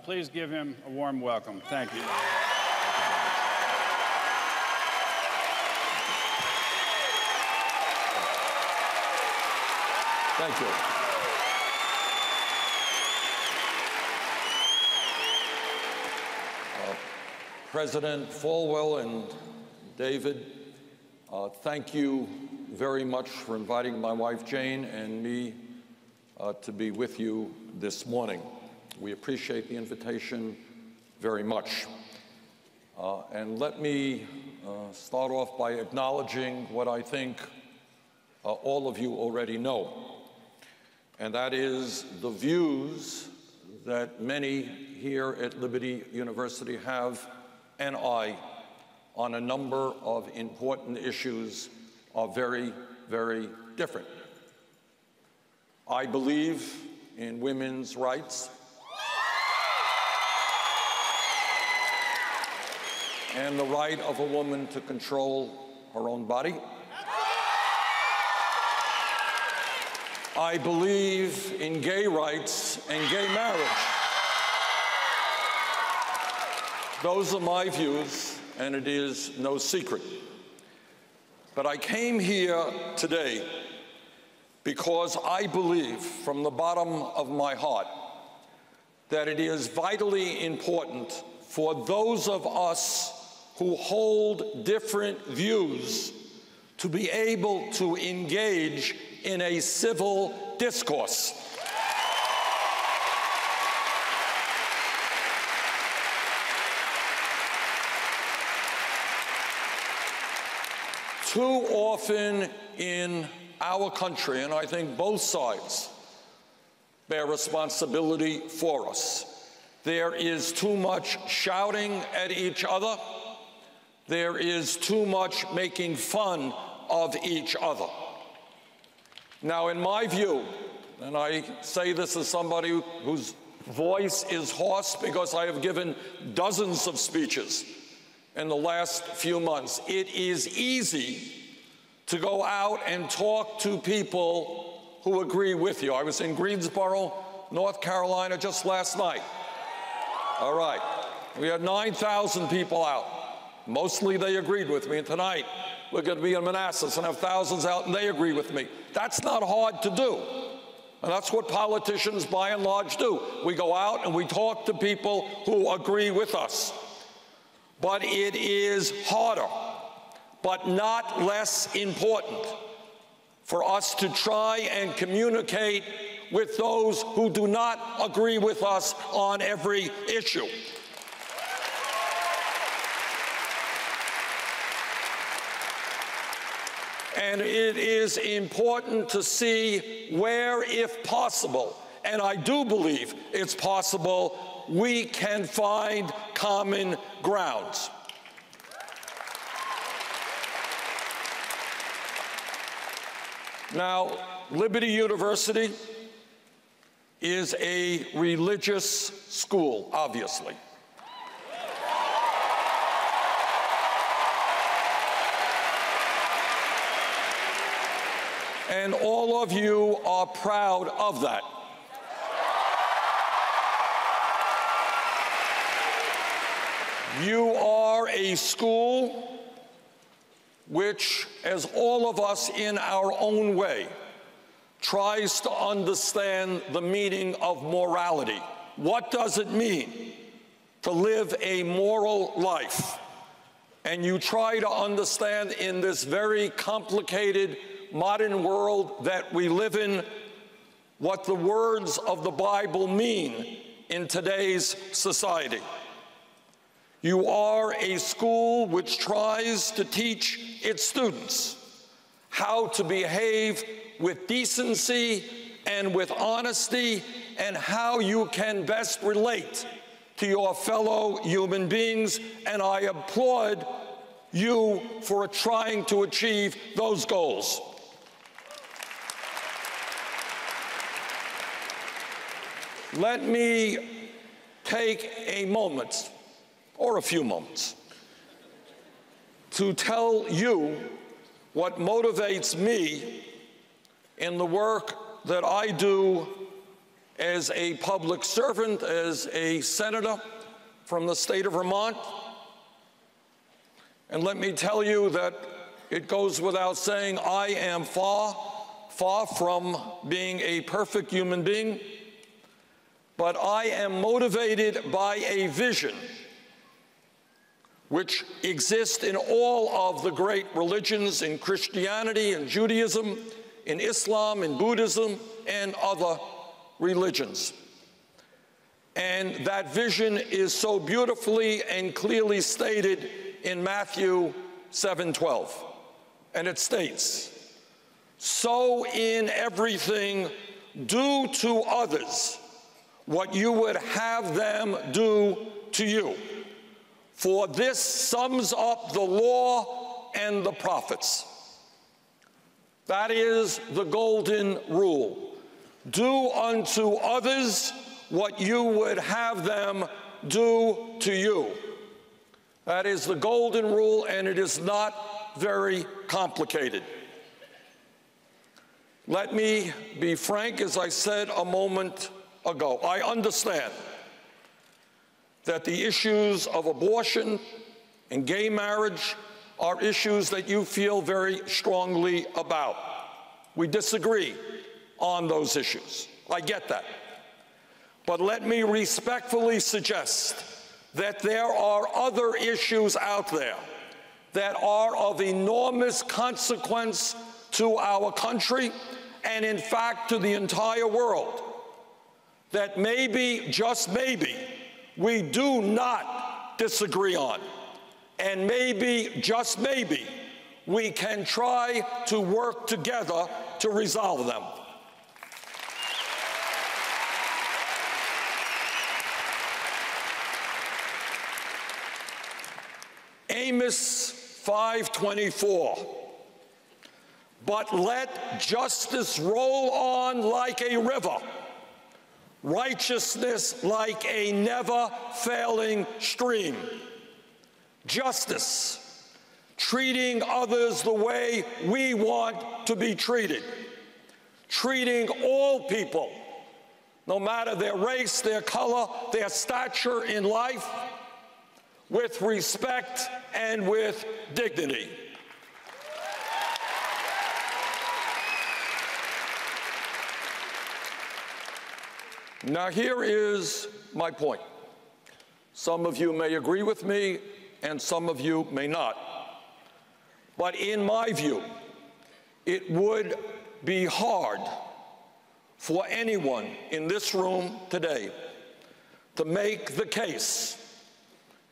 Please give him a warm welcome. Thank you. Thank you. President Falwell and David, thank you very much for inviting my wife Jane and me to be with you this morning. We appreciate the invitation very much. And let me start off by acknowledging what I think all of you already know, and that is the views that many here at Liberty University have, and I, on a number of important issues are very, very different. I believe in women's rights and the right of a woman to control her own body. I believe in gay rights and gay marriage. Those are my views, and it is no secret. But I came here today because I believe from the bottom of my heart that it is vitally important for those of us who hold different views to be able to engage in a civil discourse. Too often in our country, and I think both sides bear responsibility for us, there is too much shouting at each other. There is too much making fun of each other. Now, in my view, and I say this as somebody whose voice is hoarse because I have given dozens of speeches in the last few months, it is easy to go out and talk to people who agree with you. I was in Greensboro, North Carolina just last night. All right, we had 9,000 people out. Mostly they agreed with me, and tonight we're going to be in Manassas and have thousands out, and they agree with me. That's not hard to do, and that's what politicians by and large do. We go out and we talk to people who agree with us. But it is harder, but not less important, for us to try and communicate with those who do not agree with us on every issue. And it is important to see where, if possible, and I do believe it's possible, we can find common grounds. Now, Liberty University is a religious school, obviously. And all of you are proud of that. You are a school which, as all of us in our own way, tries to understand the meaning of morality. What does it mean to live a moral life? And you try to understand in this very complicated modern world that we live in what the words of the Bible mean in today's society. You are a school which tries to teach its students how to behave with decency and with honesty, and how you can best relate to your fellow human beings, and I applaud you for trying to achieve those goals. Let me take a moment, or a few moments, to tell you what motivates me in the work that I do as a public servant, as a senator from the state of Vermont. And let me tell you that it goes without saying, I am far from being a perfect human being, but I am motivated by a vision which exists in all of the great religions, in Christianity and Judaism, in Islam and Buddhism, and other religions. And that vision is so beautifully and clearly stated in Matthew 7:12. And it states, "So in everything, do to others what you would have them do to you. For this sums up the law and the prophets." That is the golden rule. Do unto others what you would have them do to you. That is the golden rule, and it is not very complicated. Let me be frank, as I said a moment ago. I understand that the issues of abortion and gay marriage are issues that you feel very strongly about. We disagree on those issues. I get that. But let me respectfully suggest that there are other issues out there that are of enormous consequence to our country and, in fact, to the entire world, that maybe, just maybe, we do not disagree on. And maybe, just maybe, we can try to work together to resolve them. Amos 5:24. But let justice roll on like a river, righteousness like a never-failing stream. Justice, treating others the way we want to be treated, treating all people, no matter their race, their color, their stature in life, with respect and with dignity. Now, here is my point. Some of you may agree with me, and some of you may not. But in my view, it would be hard for anyone in this room today to make the case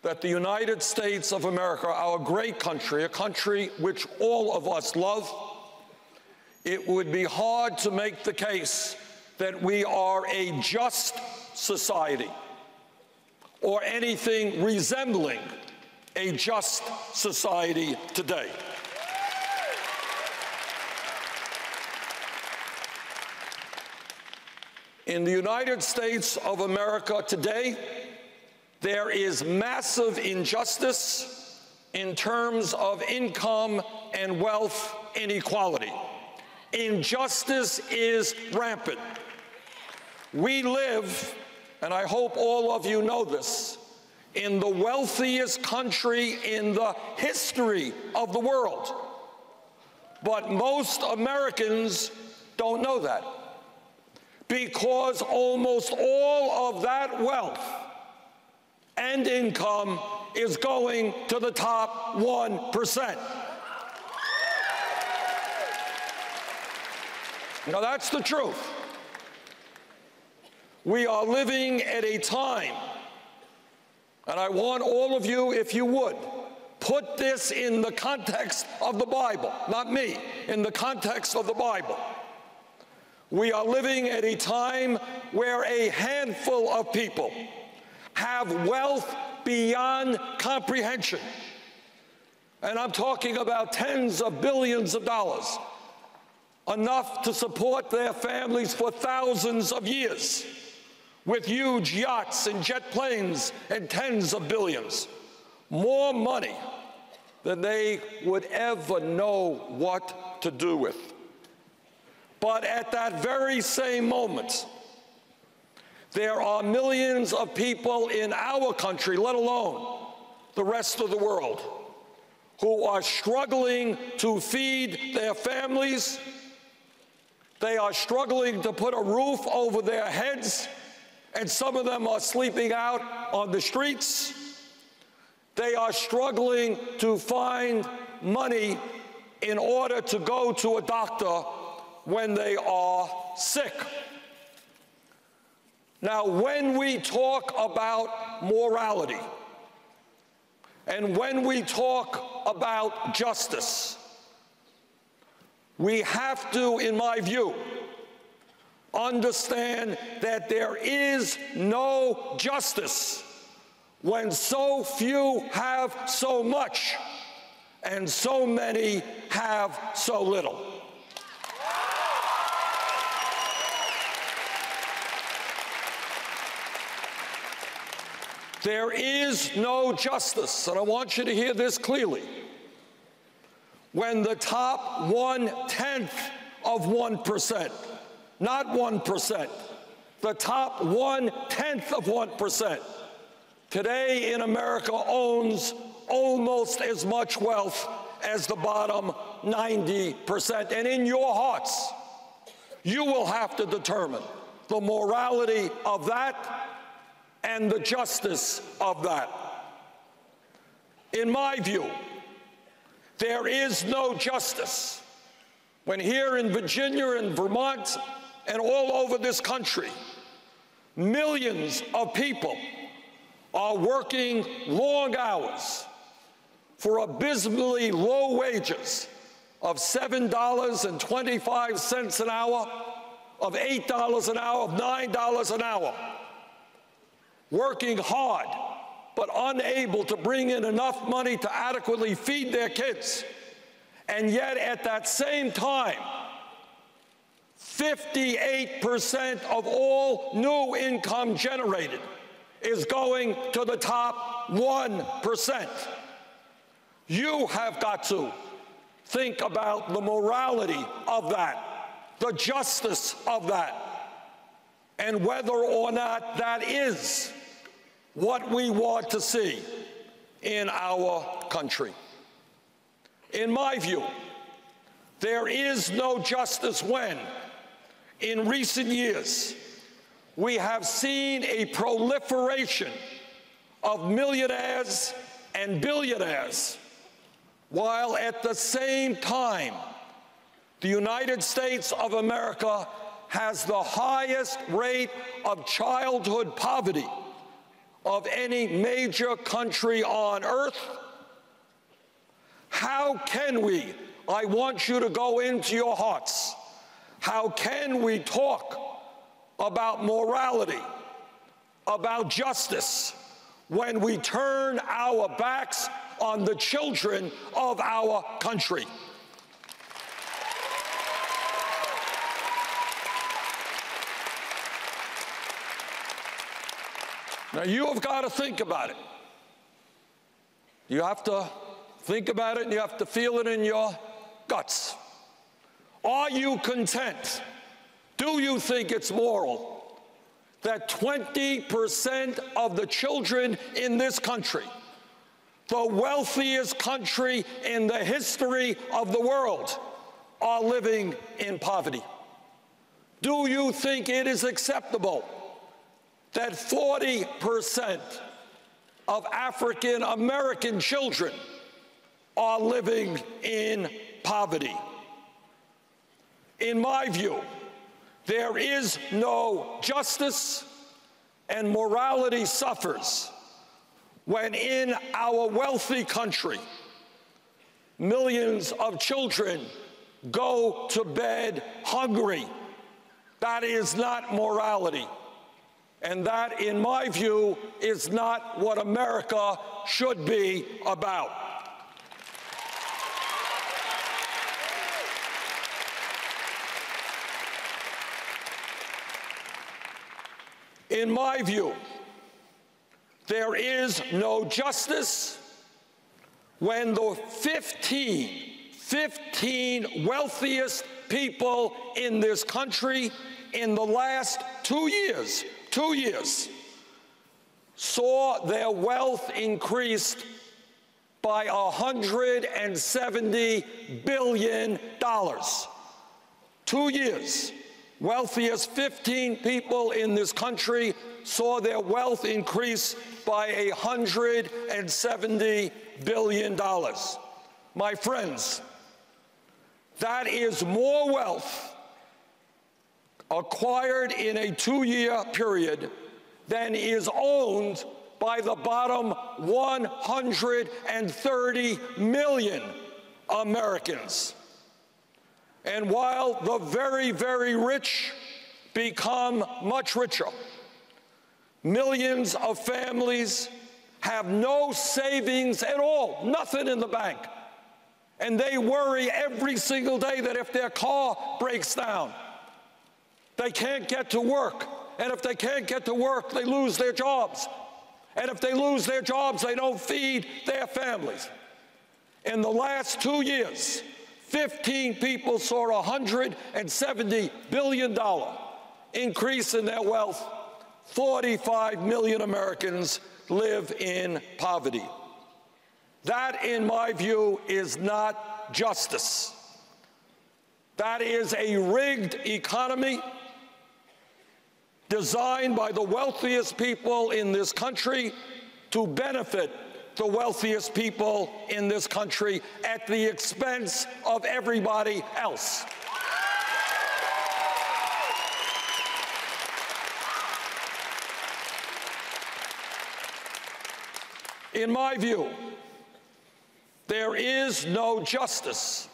that the United States of America, our great country, a country which all of us love, it would be hard to make the case that we are a just society or anything resembling a just society today. In the United States of America today, there is massive injustice in terms of income and wealth inequality. Injustice is rampant. We live, and I hope all of you know this, in the wealthiest country in the history of the world. But most Americans don't know that, because almost all of that wealth and income is going to the top 1%. Now, that's the truth. We are living at a time, and I want all of you, if you would, put this in the context of the Bible, not me, in the context of the Bible. We are living at a time where a handful of people have wealth beyond comprehension. And I'm talking about tens of billions of dollars, enough to support their families for thousands of years, with huge yachts and jet planes and tens of billions. More money than they would ever know what to do with. But at that very same moment, There are millions of people in our country, let alone the rest of the world, who are struggling to feed their families. They are struggling to put a roof over their heads, and some of them are sleeping out on the streets. They are struggling to find money in order to go to a doctor when they are sick. Now, when we talk about morality, and when we talk about justice, we have to, in my view, understand that there is no justice when so few have so much and so many have so little. There is no justice, and I want you to hear this clearly, when the top 1/10 of 1%, not 1%, the top 1/10 of 1% today in America owns almost as much wealth as the bottom 90%. And in your hearts, you will have to determine the morality of that and the justice of that. In my view, there is no justice when here in Virginia and Vermont and all over this country, millions of people are working long hours for abysmally low wages of $7.25 an hour, of $8 an hour, of $9 an hour, working hard but unable to bring in enough money to adequately feed their kids. And yet at that same time, 58% of all new income generated is going to the top 1%. You have got to think about the morality of that, the justice of that, and whether or not that is what we want to see in our country. In my view, there is no justice when, in recent years, we have seen a proliferation of millionaires and billionaires, while at the same time, the United States of America has the highest rate of childhood poverty of any major country on earth. How can we, I want you to go into your hearts, how can we talk about morality, about justice, when we turn our backs on the children of our country? Now, you have got to think about it. You have to think about it and you have to feel it in your guts. Are you content? Do you think it's moral that 20% of the children in this country, the wealthiest country in the history of the world, are living in poverty? Do you think it is acceptable that 40% of African American children are living in poverty? In my view, there is no justice, and morality suffers when in our wealthy country, millions of children go to bed hungry. That is not morality. And that, in my view, is not what America should be about. In my view, there is no justice when the 15 wealthiest people in this country in the last 2 years saw their wealth increased by $170 billion. 2 years, wealthiest 15 people in this country saw their wealth increase by $170 billion. My friends, that is more wealth acquired in a 2-year period than is owned by the bottom 130 million Americans. And while the very, very rich become much richer, millions of families have no savings at all, nothing in the bank. And they worry every single day that if their car breaks down, they can't get to work. And if they can't get to work, they lose their jobs. And if they lose their jobs, they don't feed their families. In the last 2 years, 15 people saw a $170 billion increase in their wealth. 45 million Americans live in poverty. That, in my view, is not justice. That is a rigged economy designed by the wealthiest people in this country to benefit the wealthiest people in this country at the expense of everybody else. In my view, there is no justice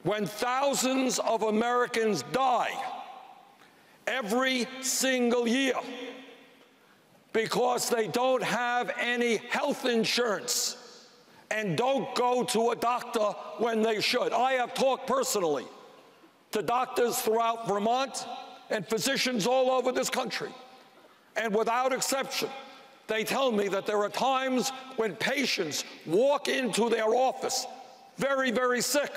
when thousands of Americans die every single year because they don't have any health insurance and don't go to a doctor when they should. I have talked personally to doctors throughout Vermont and physicians all over this country, and without exception, they tell me that there are times when patients walk into their office very, very sick,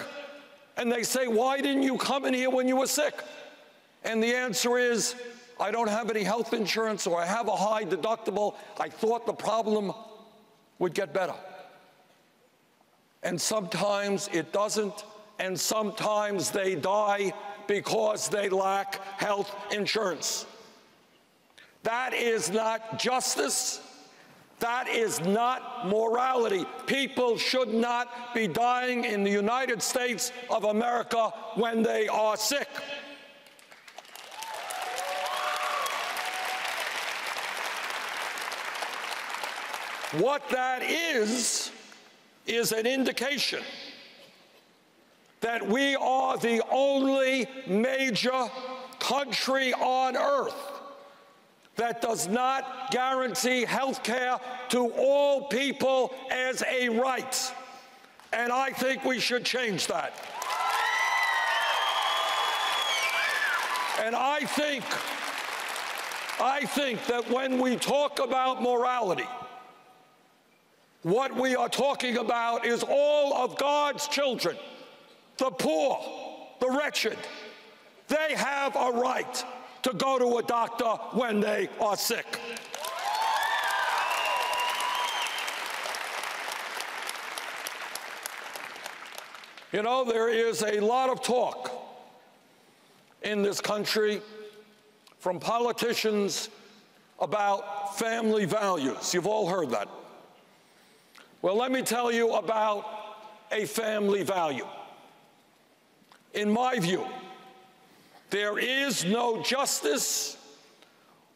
and they say, "Why didn't you come in here when you were sick?" And the answer is, "I don't have any health insurance, or I have a high deductible. I thought the problem would get better." And sometimes it doesn't, and sometimes they die because they lack health insurance. That is not justice. That is not morality. People should not be dying in the United States of America when they are sick. What that is an indication that we are the only major country on earth that does not guarantee health care to all people as a right. And I think we should change that. And I think that when we talk about morality, what we are talking about is all of God's children, the poor, the wretched. They have a right to go to a doctor when they are sick. You know, there is a lot of talk in this country from politicians about family values. You've all heard that. Well, let me tell you about a family value. In my view, there is no justice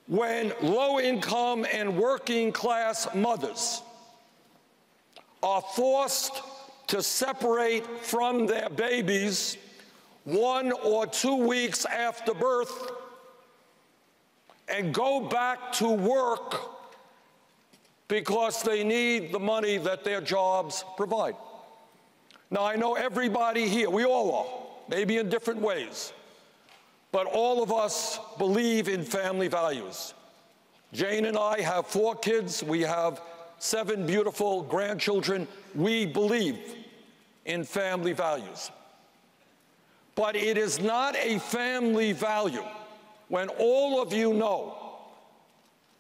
when low-income and working-class mothers are forced to separate from their babies 1 or 2 weeks after birth and go back to work because they need the money that their jobs provide. Now, I know everybody here, we all are, maybe in different ways, but all of us believe in family values. Jane and I have 4 kids. We have 7 beautiful grandchildren. We believe in family values. But it is not a family value when all of you know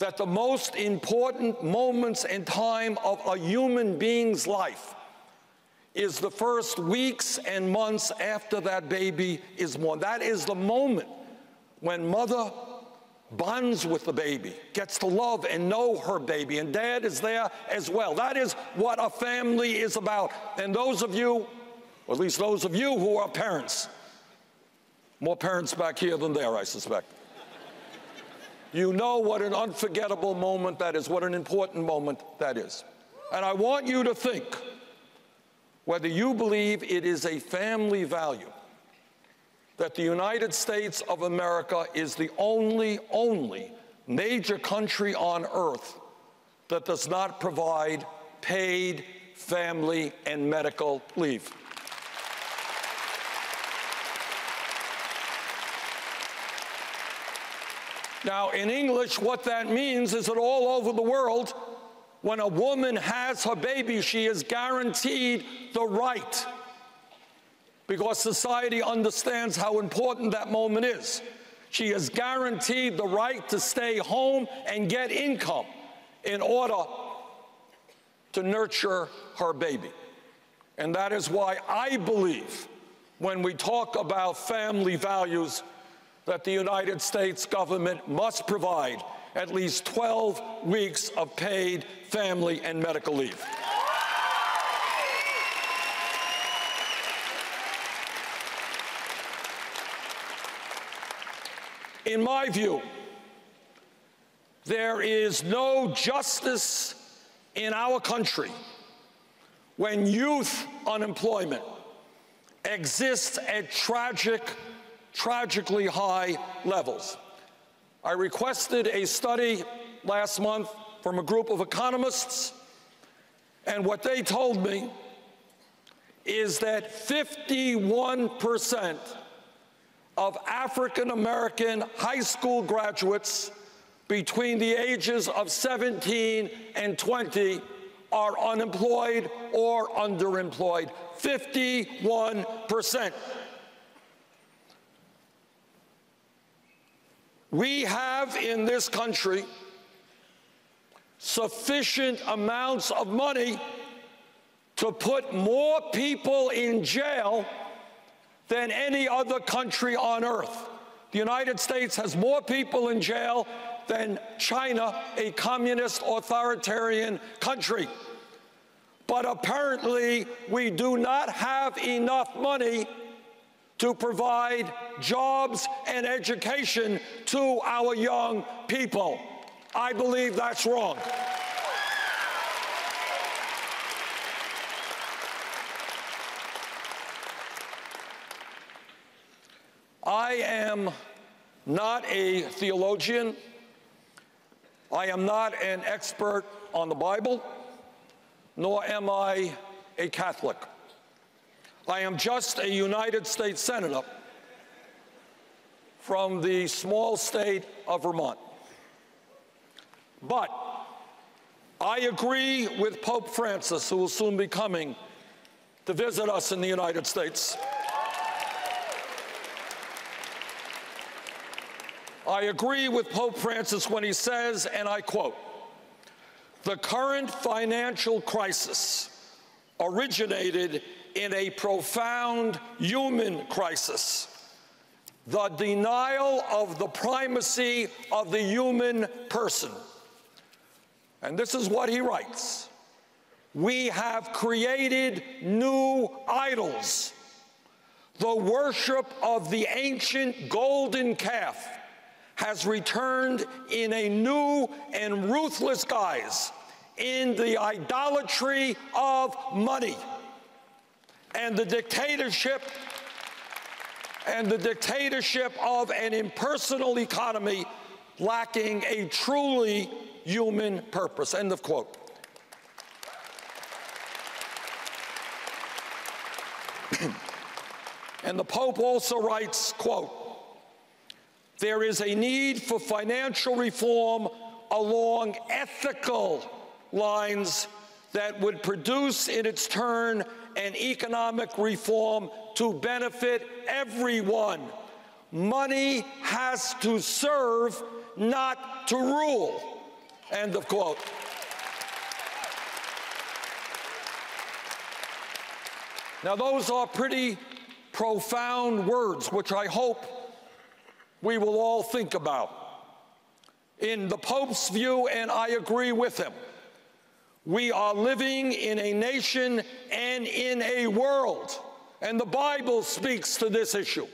that the most important moments in time of a human being's life is the first weeks and months after that baby is born. That is the moment when mother bonds with the baby, gets to love and know her baby, and dad is there as well. That is what a family is about. And those of you, or at least those of you who are parents, more parents back here than there, I suspect, you know what an unforgettable moment that is, what an important moment that is. And I want you to think whether you believe it is a family value that the United States of America is the only major country on earth that does not provide paid family and medical leave. Now, in English, what that means is that all over the world, when a woman has her baby, she is guaranteed the right, because society understands how important that moment is. She is guaranteed the right to stay home and get income in order to nurture her baby. And that is why I believe, when we talk about family values, that the United States government must provide at least 12 weeks of paid family and medical leave. In my view, there is no justice in our country when youth unemployment exists at tragically high levels. I requested a study last month from a group of economists, and what they told me is that 51% of African American high school graduates between the ages of 17 and 20 are unemployed or underemployed. 51%. We have in this country sufficient amounts of money to put more people in jail than any other country on earth. The United States has more people in jail than China, a communist authoritarian country. But apparently, we do not have enough money to provide jobs and education to our young people. I believe that's wrong. I am not a theologian. I am not an expert on the Bible, nor am I a Catholic. I am just a United States Senator from the small state of Vermont. But I agree with Pope Francis, who will soon be coming to visit us in the United States. I agree with Pope Francis when he says, and I quote, "The current financial crisis originated in a profound human crisis, the denial of the primacy of the human person." And this is what he writes: "We have created new idols. The worship of the ancient golden calf has returned in a new and ruthless guise, in the idolatry of money and the dictatorship of an impersonal economy lacking a truly human purpose." End of quote. And the Pope also writes, quote, "There is a need for financial reform along ethical lines that would produce in its turn an economic reform to benefit everyone. Money has to serve, not to rule. End of quote. Now, those are pretty profound words, which I hope we will all think about. In the Pope's view, and I agree with him, we are living in a nation and in a world, and the Bible speaks to this issue,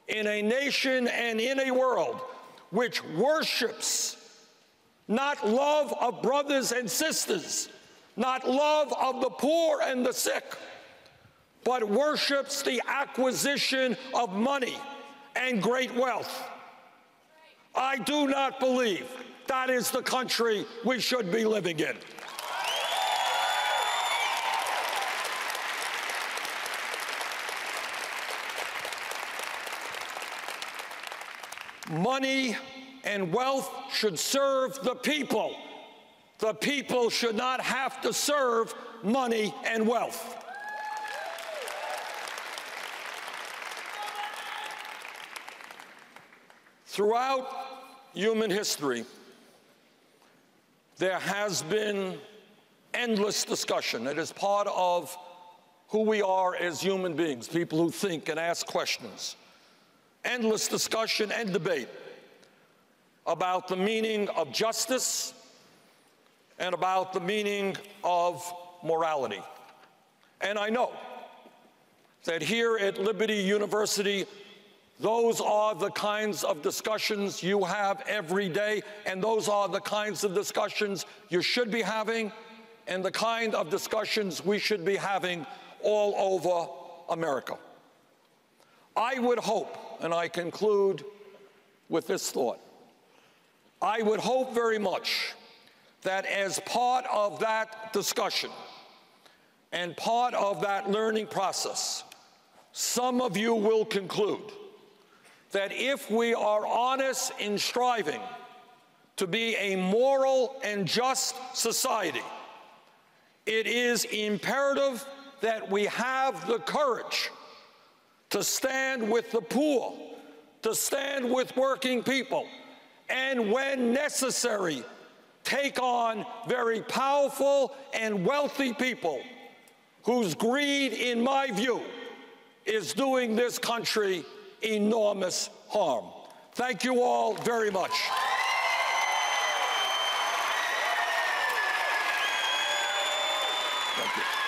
in a nation and in a world which worships not love of brothers and sisters, not love of the poor and the sick, but worships the acquisition of money and great wealth. I do not believe that is the country we should be living in. Money and wealth should serve the people. The people should not have to serve money and wealth. Throughout human history, there has been endless discussion. It is part of who we are as human beings, people who think and ask questions. Endless discussion and debate about the meaning of justice and about the meaning of morality. And I know that here at Liberty University, those are the kinds of discussions you have every day, and those are the kinds of discussions you should be having, and the kind of discussions we should be having all over America. I would hope, and I conclude with this thought, I would hope very much that as part of that discussion and part of that learning process, some of you will conclude that if we are honest in striving to be a moral and just society, it is imperative that we have the courage to stand with the poor, to stand with working people, and when necessary, take on very powerful and wealthy people whose greed, in my view, is doing this country enormous harm. Thank you all very much. Thank you.